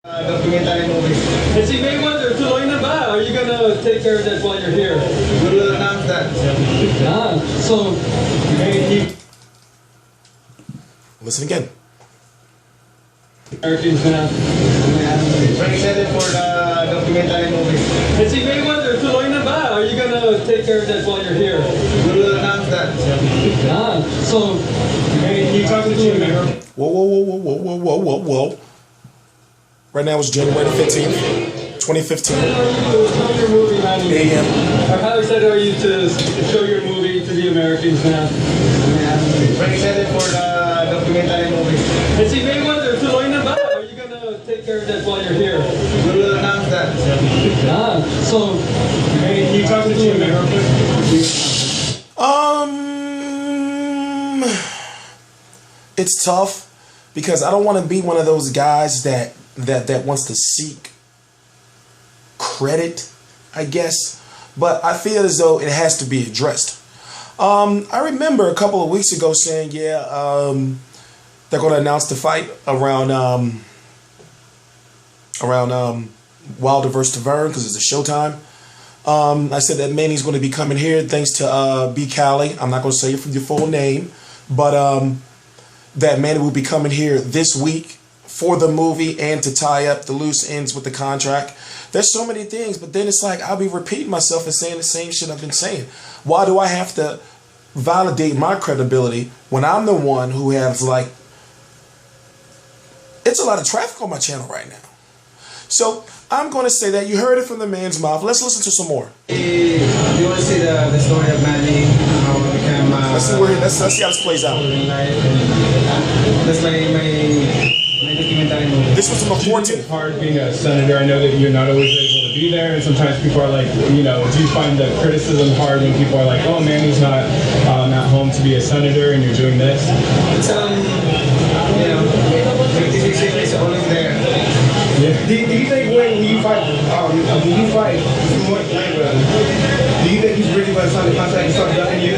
Documentary movie. And si Mayweather, tuloy na ba? Are you gonna take care of that while you're here? We will announce that. So, Listen again. Americans now. Very excited for the documentary movie. And si Mayweather, tuloy na ba? Are you gonna take care of that while you're here? We will announce that. So, You talking to me? Whoa. Right now it's January the 15th, 2015. Show your movie, Manny. AM. How excited are you to show your movie to the Americans now? Very excited for the documentary movie. And si Mayweather, tuloy na ba? Are you gonna take care of that while you're here? We will announce that. So, You talking to me? It's tough because I don't want to be one of those guys that wants to seek credit, I guess. But I feel as though it has to be addressed. I remember a couple of weeks ago saying, they're going to announce the fight around Wilder versus Tavern because it's a Showtime. I said that Manny's going to be coming here thanks to B. Cali. I'm not going to say your full name, but that Manny will be coming here this week for the movie and to tie up the loose ends with the contract. There's so many things, but then it's like I'll be repeating myself and saying the same shit I've been saying. Why do I have to validate my credibility when I'm the one who has it's a lot of traffic on my channel right now. So I'm going to say that you heard it from the man's mouth. Let's listen to some more. You want to see the story of Manny? How it became, let's see how this plays out. That's my documentary movie. This was from a 14. It's hard being a senator. I know that you're not always able to be there, and sometimes people are like, do you find the criticism hard when people are like, oh, Manny's not at home to be a senator, and you're doing this? It's it's always there. Yeah. Do you think when you fight Floyd Mayweather, do you think he's really going to sign the contract and start ducking you?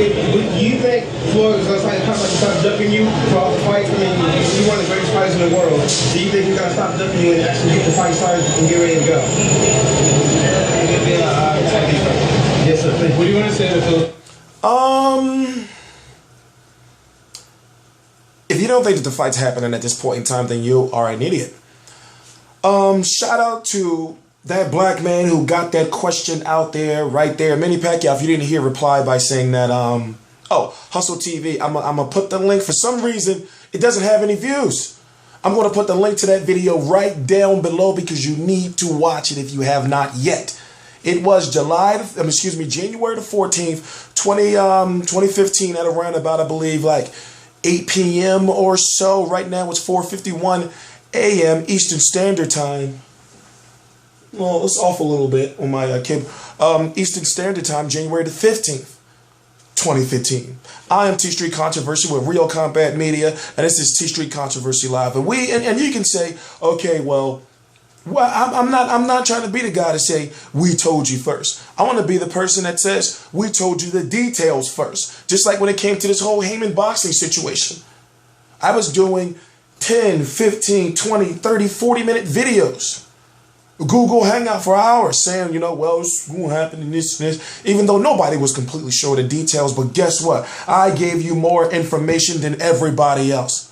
Do you think Floyd is going to sign the contract and start ducking you for all the fights? I mean, you're one of the greatest fighters in the world. Do you think he's going to stop ducking you and actually get the fight started and get ready to go? Yes, sir. What do you want to say to Phil? If you don't think that the fight's happening at this point in time, then you are an idiot. Shout out to that black man who got that question out there, right there. Manny Pacquiao, if you didn't hear, reply by saying that, Hustle TV, I'm going to put the link. For some reason, it doesn't have any views. I'm going to put the link to that video right down below because you need to watch it if you have not yet. It was January the 14th, 2015 at around about, I believe, 8 p.m. or so. Right now it's 4:51 a.m. Eastern Standard Time. Well, it's off a little bit on my kid. Eastern Standard Time, January the 15th, 2015. I am TstreeT Controversy with Real Combat Media, and this is TstreeT Controversy Live. And you can say, okay, well, I'm not trying to be the guy to say we told you first. I want to be the person that says we told you the details first. Just like when it came to this whole Heyman boxing situation. I was doing 10, 15, 20, 30, 40-minute videos. Google Hangout for hours saying, well, it's going to happen in this and this. Even though nobody was completely sure the details. But guess what? I gave you more information than everybody else.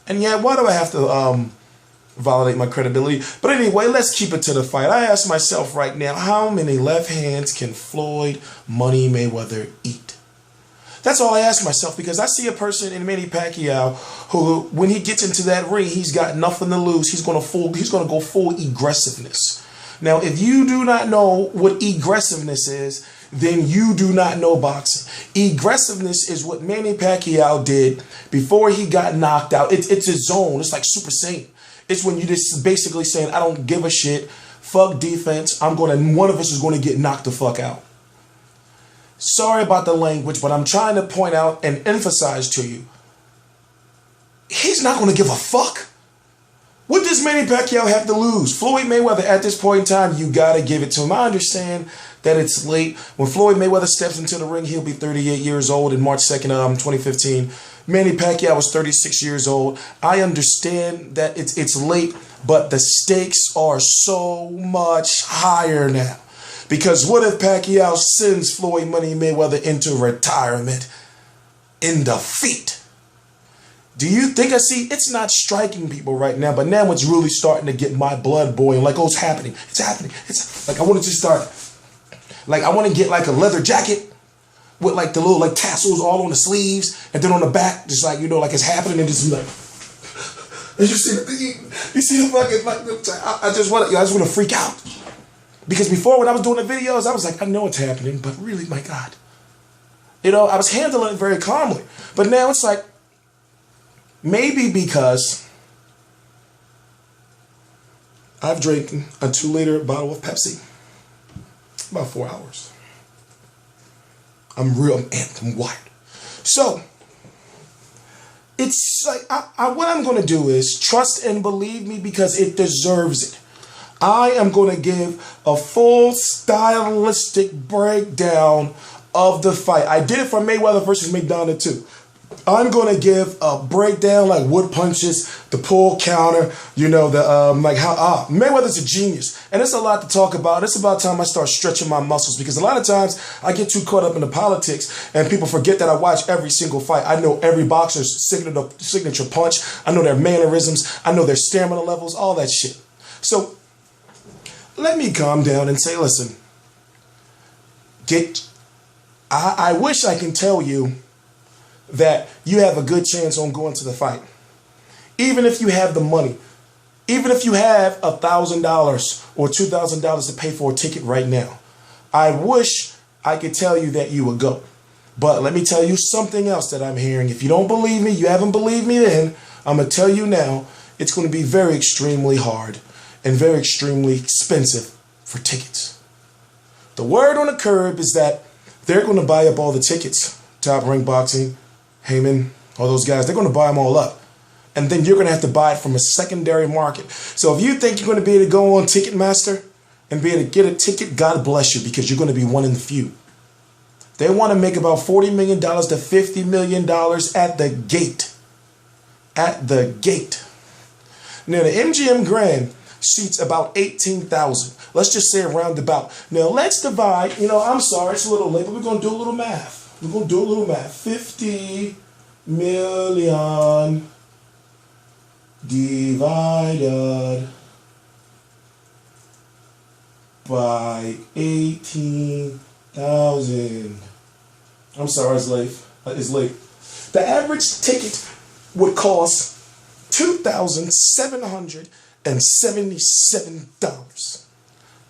And yeah, why do I have to validate my credibility? But anyway, let's keep it to the fight. I ask myself right now, how many left hands can Floyd Money Mayweather eat? That's all I ask myself, because I see a person in Manny Pacquiao who, when he gets into that ring, he's got nothing to lose. He's going to go full aggressiveness. Now, if you do not know what aggressiveness is, then you do not know boxing. Aggressiveness is what Manny Pacquiao did before he got knocked out. It's his zone. It's like Super Saiyan. It's when you just basically saying, I don't give a shit. Fuck defense. One of us is going to get knocked the fuck out. Sorry about the language, but I'm trying to point out and emphasize to you, he's not going to give a fuck. What does Manny Pacquiao have to lose? Floyd Mayweather, at this point in time, you got to give it to him. I understand that it's late. When Floyd Mayweather steps into the ring, he'll be 38 years old in March 2nd, 2015. Manny Pacquiao was 36 years old. I understand that it's late, but the stakes are so much higher now. Because what if Pacquiao sends Floyd Money Mayweather into retirement in defeat? Do you think it's not striking people right now, but now it's really starting to get my blood boiling. Like, oh, it's happening. It's happening. It's like, I want to just start, like, I want to get like a leather jacket with like the little like tassels all on the sleeves, and then on the back, just like, you know, like it's happening, and just be like, and you see the fucking, like, I just want to freak out. Because before, when I was doing the videos, I was like, I know it's happening, but really, my God. You know, I was handling it very calmly. But now it's like, maybe because I've drank a 2-liter bottle of Pepsi about 4 hours. I'm amped, I'm wired. So, it's like, what I'm going to do is trust and believe me because it deserves it. I am going to give a full stylistic breakdown of the fight. I did it for Mayweather versus McDonough too. I'm going to give a breakdown, like wood punches, the pull counter, you know, the like how Mayweather's a genius. And it's a lot to talk about. It's about time I start stretching my muscles, because a lot of times I get too caught up in the politics and people forget that I watch every single fight. I know every boxer's signature punch. I know their mannerisms. I know their stamina levels, all that shit. So let me calm down and say, listen, I wish I can tell you that you have a good chance on going to the fight. Even if you have the money, even if you have $1,000 or $2,000 to pay for a ticket right now, I wish I could tell you that you would go. But let me tell you something else that I'm hearing. If you don't believe me, you haven't believed me then, I'm going to tell you now, it's going to be very extremely hard and very extremely expensive for tickets. The word on the curb is that they're going to buy up all the tickets. Top Rank Boxing, Heyman, all those guys, they're going to buy them all up. And then you're going to have to buy it from a secondary market. So if you think you're going to be able to go on Ticketmaster and be able to get a ticket, God bless you, because you're going to be one in the few. They want to make about $40 million to $50 million at the gate. At the gate. Now, the MGM Grand seats about 18,000. Let's just say around about. Now, let's divide. You know, I'm sorry, it's a little late, but we're going to do a little math. We're going to do a little math. 50 million divided by 18,000. I'm sorry, it's late. It's late. The average ticket would cost $2,777.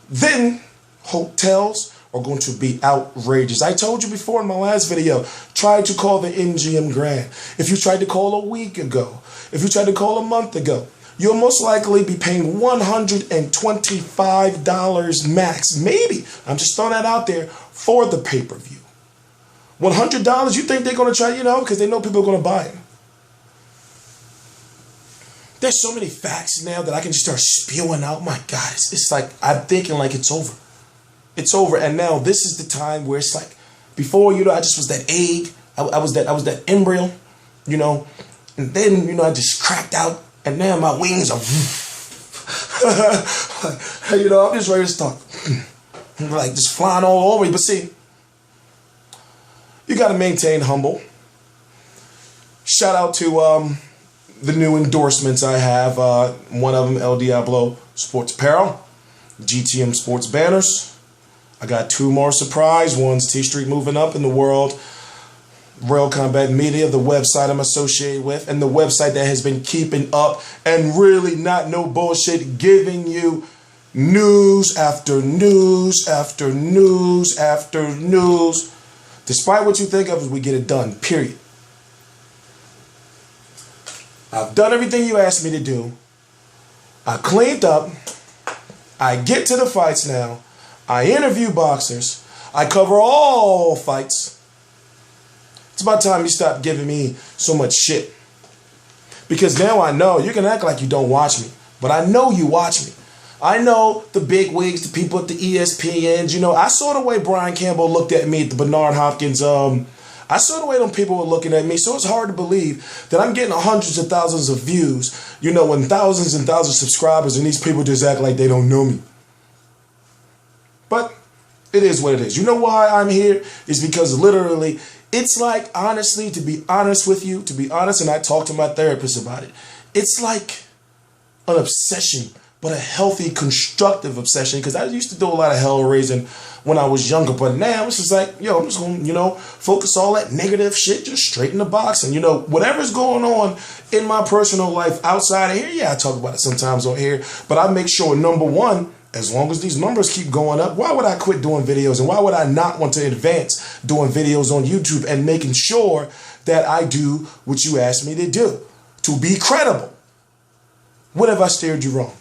Then hotels are going to be outrageous. I told you before in my last video, try to call the MGM Grand. If you tried to call a week ago, if you tried to call a month ago, you'll most likely be paying $125 max. Maybe. I'm just throwing that out there for the pay-per-view. $100, you think they're going to try, you know, because they know people are going to buy it. There's so many facts now that I can just start spewing out. My God, it's like, I'm thinking like it's over. It's over, and now this is the time where it's like, before, you know, I just was that egg, I was that embryo, you know, and then, you know, I just cracked out, and now my wings are, you know, I'm just ready to start, like, just flying all over you. But see, you got to maintain humble. Shout out to the new endorsements I have. One of them, El Diablo Sports Apparel, GTM Sports Banners. I got 2 more surprise ones. TstreeT moving up in the world. Royal Combat Media, the website I'm associated with, and the website that has been keeping up and really not no bullshit, giving you news after news after news after news. Despite what you think of, we get it done, period. I've done everything you asked me to do. I cleaned up. I get to the fights now. I interview boxers. I cover all fights. It's about time you stop giving me so much shit. Because now I know, you can act like you don't watch me, but I know you watch me. I know the big wigs, the people at the ESPNs, you know, I saw the way Brian Campbell looked at me at the Bernard Hopkins I saw the way them people were looking at me, so it's hard to believe that I'm getting hundreds of thousands of views, you know, and thousands of subscribers, and these people just act like they don't know me. But it is what it is. You know why I'm here? Is because literally, it's like, honestly, to be honest with you, and I talked to my therapist about it, it's like an obsession, but a healthy, constructive obsession, because I used to do a lot of hell raising when I was younger, but now it's just like, yo, I'm just going to, you know, focus all that negative shit just straight in the box, and, you know, whatever's going on in my personal life outside of here, yeah, I talk about it sometimes on here, but I make sure, number one, as long as these numbers keep going up, why would I quit doing videos, and why would I not want to advance doing videos on YouTube and making sure that I do what you asked me to do, to be credible? What have I steered you wrong?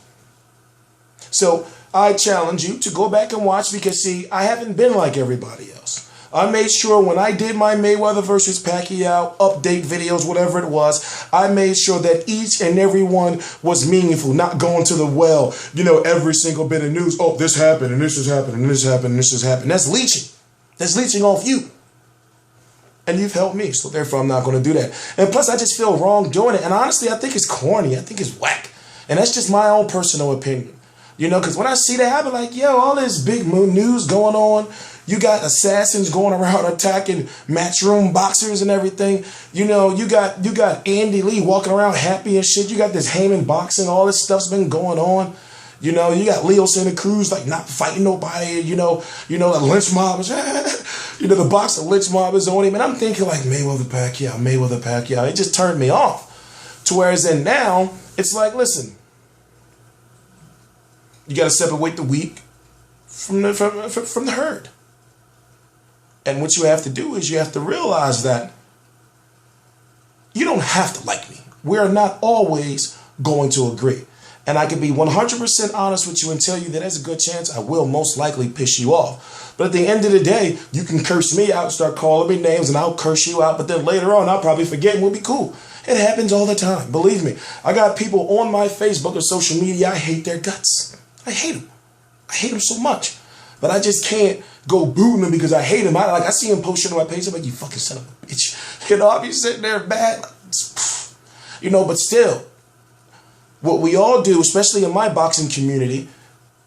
So I challenge you to go back and watch, because see, I haven't been like everybody else. I made sure when I did my Mayweather versus Pacquiao update videos, whatever it was, I made sure that each and every one was meaningful, not going to the well, you know, every single bit of news. Oh, this happened, and this has happened, and this happened, and this has happened. That's leeching. That's leeching off you. And you've helped me, so therefore I'm not going to do that. And plus, I just feel wrong doing it. And honestly, I think it's corny. I think it's whack. And that's just my own personal opinion. You know, because when I see that, I be like, yo, all this big news going on. You got assassins going around attacking matchroom boxers and everything. You know, you got Andy Lee walking around happy and shit. You got this Heyman boxing. All this stuff's been going on. You know, you got Leo Santa Cruz like not fighting nobody. You know, the lynch mob is, you know, the boxer lynch mob is on him. And I'm thinking like Mayweather Pacquiao. It just turned me off. To whereas then now it's like, listen. You got to separate the weak from the herd. And what you have to do is you have to realize that you don't have to like me. We're not always going to agree. And I can be 100% honest with you and tell you that there's a good chance I will most likely piss you off. But at the end of the day, you can curse me out, start calling me names, and I'll curse you out. But then later on, I'll probably forget and we'll be cool. It happens all the time. Believe me. I got people on my Facebook or social media. I hate their guts. I hate them. I hate them so much. But I just can't go booting them because I hate them. I see him post shit on my page. I'm like, you fucking son of a bitch. You know, I'll be sitting there bad. You know, but still, what we all do, especially in my boxing community,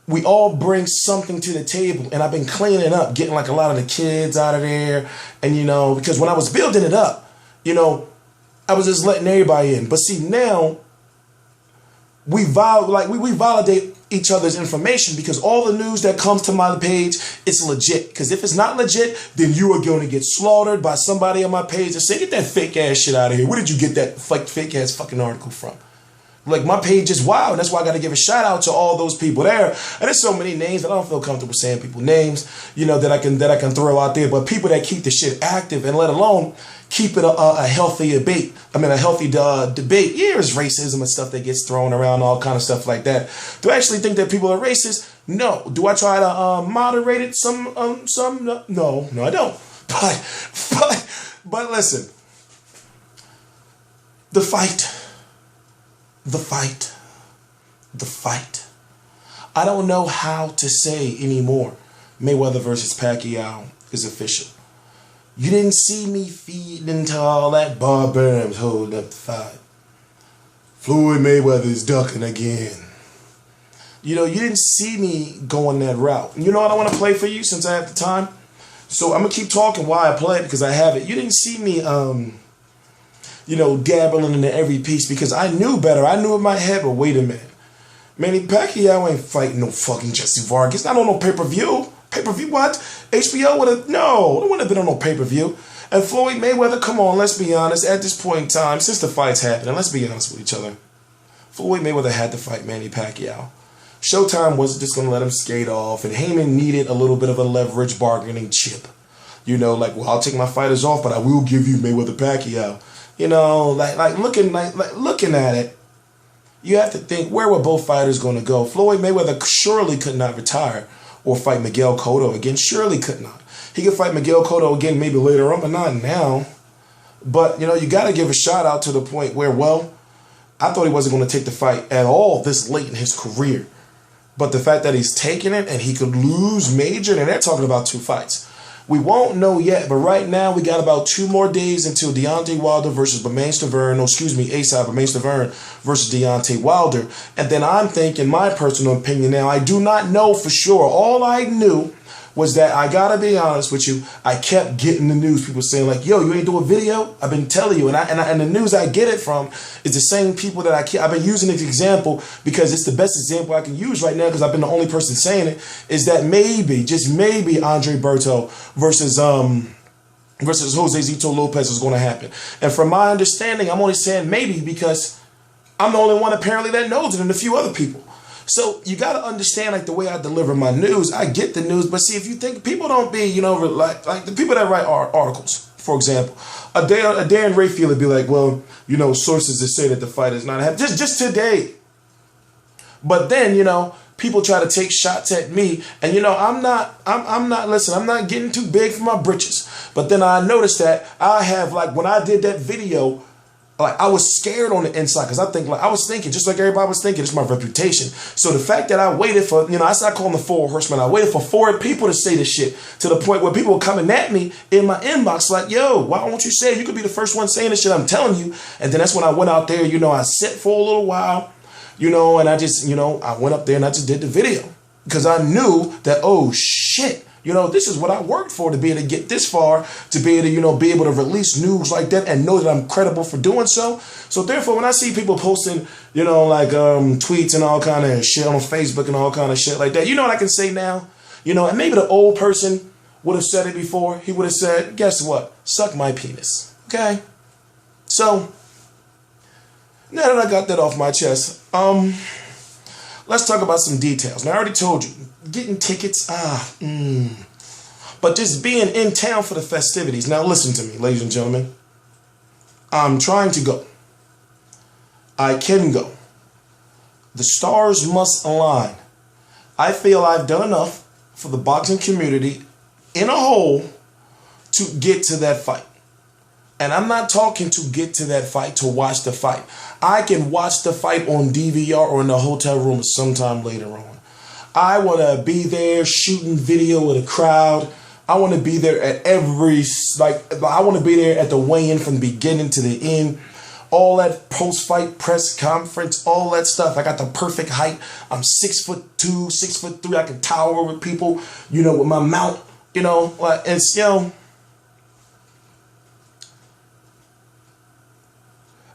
we all bring something to the table. And I've been cleaning up, getting like a lot of the kids out of there. And, you know, because when I was building it up, you know, I was just letting everybody in. But see, now, we validate each other's information, because all the news that comes to my page, it's legit. Because if it's not legit, then you are going to get slaughtered by somebody on my page and say, get that fake ass shit out of here. Where did you get that fake ass fucking article from? Like, my page is wild. That's why I got to give a shout out to all those people there. And there's so many names that I don't feel comfortable saying people's names, you know, that I can throw out there. But people that keep the shit active, and let alone keep it a healthy debate. A healthy debate. Yeah, there's racism and stuff that gets thrown around, all kind of stuff like that. Do I actually think that people are racist? No. Do I try to moderate it? Some? No, I don't. But listen, the fight. I don't know how to say anymore. Mayweather versus Pacquiao is official. You didn't see me feeding into all that barbarians holding up the fight. Floyd Mayweather is ducking again. You know, you didn't see me going that route. You know what I want to play for you since I have the time? So I'm going to keep talking while I play it because I have it. You didn't see me, you know, dabbling into every piece because I knew better. I knew in my head, but wait a minute. Manny Pacquiao ain't fighting no fucking Jesse Vargas. Not on no pay-per-view. Pay-per-view what? HBO would have, no, it wouldn't have been on no pay-per-view. And Floyd Mayweather, come on, let's be honest. At this point in time, since the fight's happening, let's be honest with each other. Floyd Mayweather had to fight Manny Pacquiao. Showtime wasn't just going to let him skate off, and Heyman needed a little bit of a leverage bargaining chip. You know, like, well, I'll take my fighters off, but I will give you Mayweather Pacquiao. You know, like looking at it, you have to think, where were both fighters going to go? Floyd Mayweather surely could not retire or fight Miguel Cotto again. Surely could not. He could fight Miguel Cotto again maybe later on, but not now. But, you know, you got to give a shout out to the point where, well, I thought he wasn't going to take the fight at all this late in his career. But the fact that he's taking it and he could lose major, and they're talking about 2 fights. We won't know yet, but right now we got about 2 more days until Deontay Wilder versus Bermane Stiverne. No, excuse me, A-side Bermane Stiverne versus Deontay Wilder. And then I'm thinking, my personal opinion now, I do not know for sure. All I knew was that, I gotta be honest with you, I kept getting the news, people saying like, yo, you ain't do a video? I've been telling you. And the news I get it from is the same people that I've been using this example because it's the best example I can use right now because I've been the only person saying it, is that maybe, just maybe, Andre Berto versus Jose Zito Lopez is going to happen. And from my understanding, I'm only saying maybe because I'm the only one apparently that knows it and a few other people. So you got to understand, like, the way I deliver my news. I get the news, but see, if you think people don't be, you know, like the people that write articles, for example, a Dan Rayfield would be like, well, you know, sources that say that the fight is not happening just today. But then, you know, people try to take shots at me, and you know, I'm not getting too big for my britches. But then I noticed that I have, like, when I did that video, like, I was scared on the inside because I was thinking, just like everybody was thinking, it's my reputation. So the fact that I waited for, you know, I started calling the 4 horsemen. I waited for 4 people to say this shit to the point where people were coming at me in my inbox like, yo, why don't you say it? You could be the first one saying this shit, I'm telling you. And then that's when I went out there, you know, I sat for a little while, you know, and I just, you know, I went up there and I just did the video because I knew that, oh shit, you know, this is what I worked for, to be able to get this far, to be able to, you know, be able to release news like that and know that I'm credible for doing so. So therefore, when I see people posting, you know, like tweets and all kind of shit on Facebook and all kind of shit like that, you know what I can say now? You know, and maybe the old person would have said it before. He would have said, guess what? Suck my penis. Okay? So, now that I got that off my chest, let's talk about some details. Now, I already told you, getting tickets, but just being in town for the festivities. Now, listen to me, ladies and gentlemen. I'm trying to go. I can go. The stars must align. I feel I've done enough for the boxing community in a whole to get to that fight. And I'm not talking to get to that fight to watch the fight. I can watch the fight on DVR or in the hotel room sometime later on. I want to be there shooting video with a crowd. I want to be there at I want to be there at the weigh-in from the beginning to the end. All that post-fight press conference, all that stuff. I got the perfect height. I'm 6'2", 6'3". I can tower over people, you know, with my mount, you know, like, it's, you know,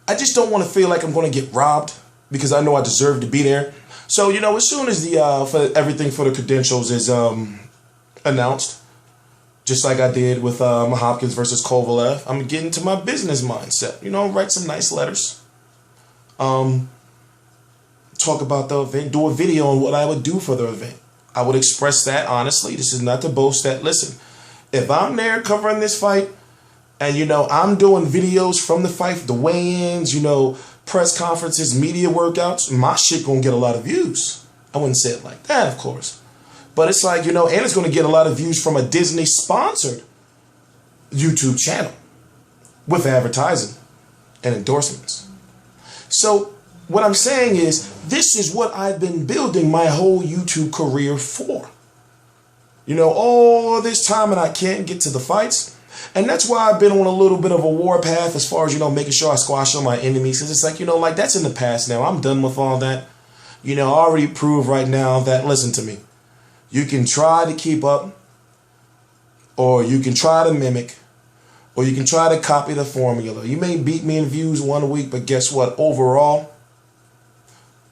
I just don't want to feel like I'm going to get robbed because I know I deserve to be there. So, you know, as soon as everything for the credentials is announced, just like I did with Hopkins versus Kovalev, I'm getting to my business mindset. You know, write some nice letters. Talk about the event, do a video on what I would do for the event. I would express that honestly. This is not to boast that. Listen, if I'm there covering this fight, and, you know, I'm doing videos from the fight, the weigh-ins, you know, press conferences, media workouts, my shit gonna get a lot of views. I wouldn't say it like that, of course. But it's like, you know, and it's gonna get a lot of views from a Disney-sponsored YouTube channel with advertising and endorsements. So what I'm saying is, this is what I've been building my whole YouTube career for. You know, all this time and I can't get to the fights. And that's why I've been on a little bit of a war path as far as, you know, making sure I squash all my enemies. Because it's like, you know, like, that's in the past now. I'm done with all that. You know, I already proved right now that, listen to me, you can try to keep up, or you can try to mimic, or you can try to copy the formula. You may beat me in views 1 week, but guess what? Overall,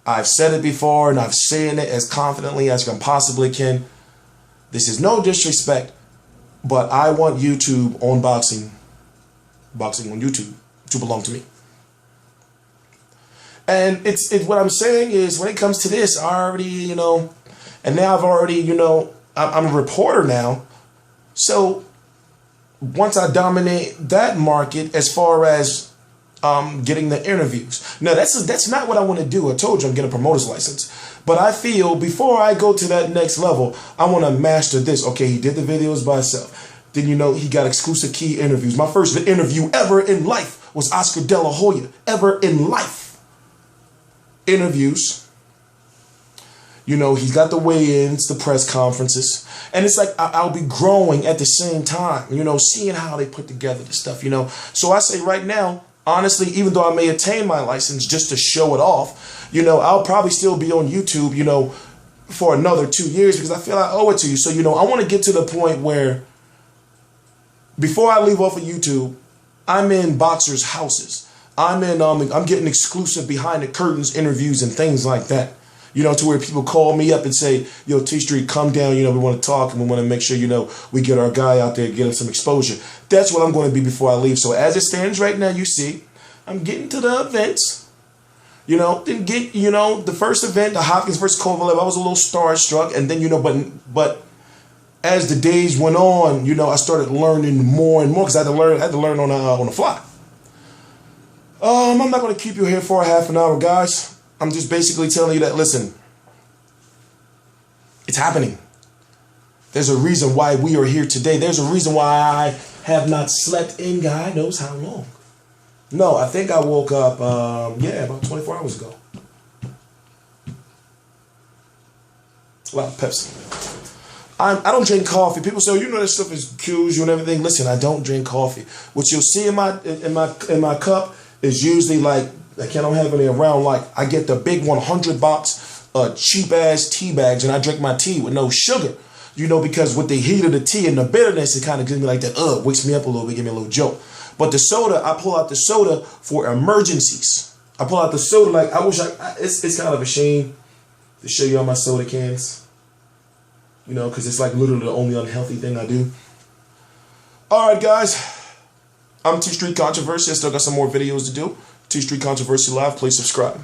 I've said it before, and I've said it as confidently as I possibly can. This is no disrespect. But I want YouTube on boxing on YouTube, to belong to me. And it's what I'm saying is, when it comes to this, I already, you know, and now I've already, you know, I'm a reporter now. So once I dominate that market as far as getting the interviews. Now, that's not what I want to do. I told you I'm getting a promoter's license. But I feel before I go to that next level, I want to master this. Okay, he did the videos by himself. Then, you know, he got exclusive key interviews. My first interview ever in life was Oscar De La Hoya. Ever in life. Interviews. You know, he's got the weigh-ins, the press conferences. And it's like I'll be growing at the same time, you know, seeing how they put together the stuff, you know. So I say right now, honestly, even though I may attain my license just to show it off, you know, I'll probably still be on YouTube, you know, for another 2 years because I feel I owe it to you. So, you know, I want to get to the point where before I leave off of YouTube, I'm in boxers' houses. I'm getting exclusive behind the curtains interviews and things like that. You know, to where people call me up and say, yo, TstreeT, come down, you know, we want to talk and we want to make sure, you know, we get our guy out there, get him some exposure. That's what I'm going to be before I leave. So as it stands right now, you see, I'm getting to the events. You know, didn't get, you know, the first event, the Hopkins versus Kovalev, I was a little starstruck. And then, you know, but as the days went on, you know, I started learning more and more because I had to learn on the fly. I'm not going to keep you here for a half an hour, guys. I'm just basically telling you that, listen, it's happening. There's a reason why we are here today. There's a reason why I have not slept in God knows how long. No, I think I woke up, about 24 hours ago. A lot of Pepsi. I don't drink coffee. People say, you know, that stuff is kills you and everything. Listen, I don't drink coffee. What you'll see in my cup is usually like, I don't have any around. Like I get the big 100 box cheap ass tea bags, and I drink my tea with no sugar. You know, because with the heat of the tea and the bitterness, it kind of gives me like that. Wakes me up a little bit, give me a little jolt. But the soda, I pull out the soda for emergencies. I pull out the soda like I wish it's kind of a shame to show you all my soda cans. You know, because it's like literally the only unhealthy thing I do. All right, guys. I'm TstreeT Controversy. I still got some more videos to do. TstreeT Controversy Live. Please subscribe.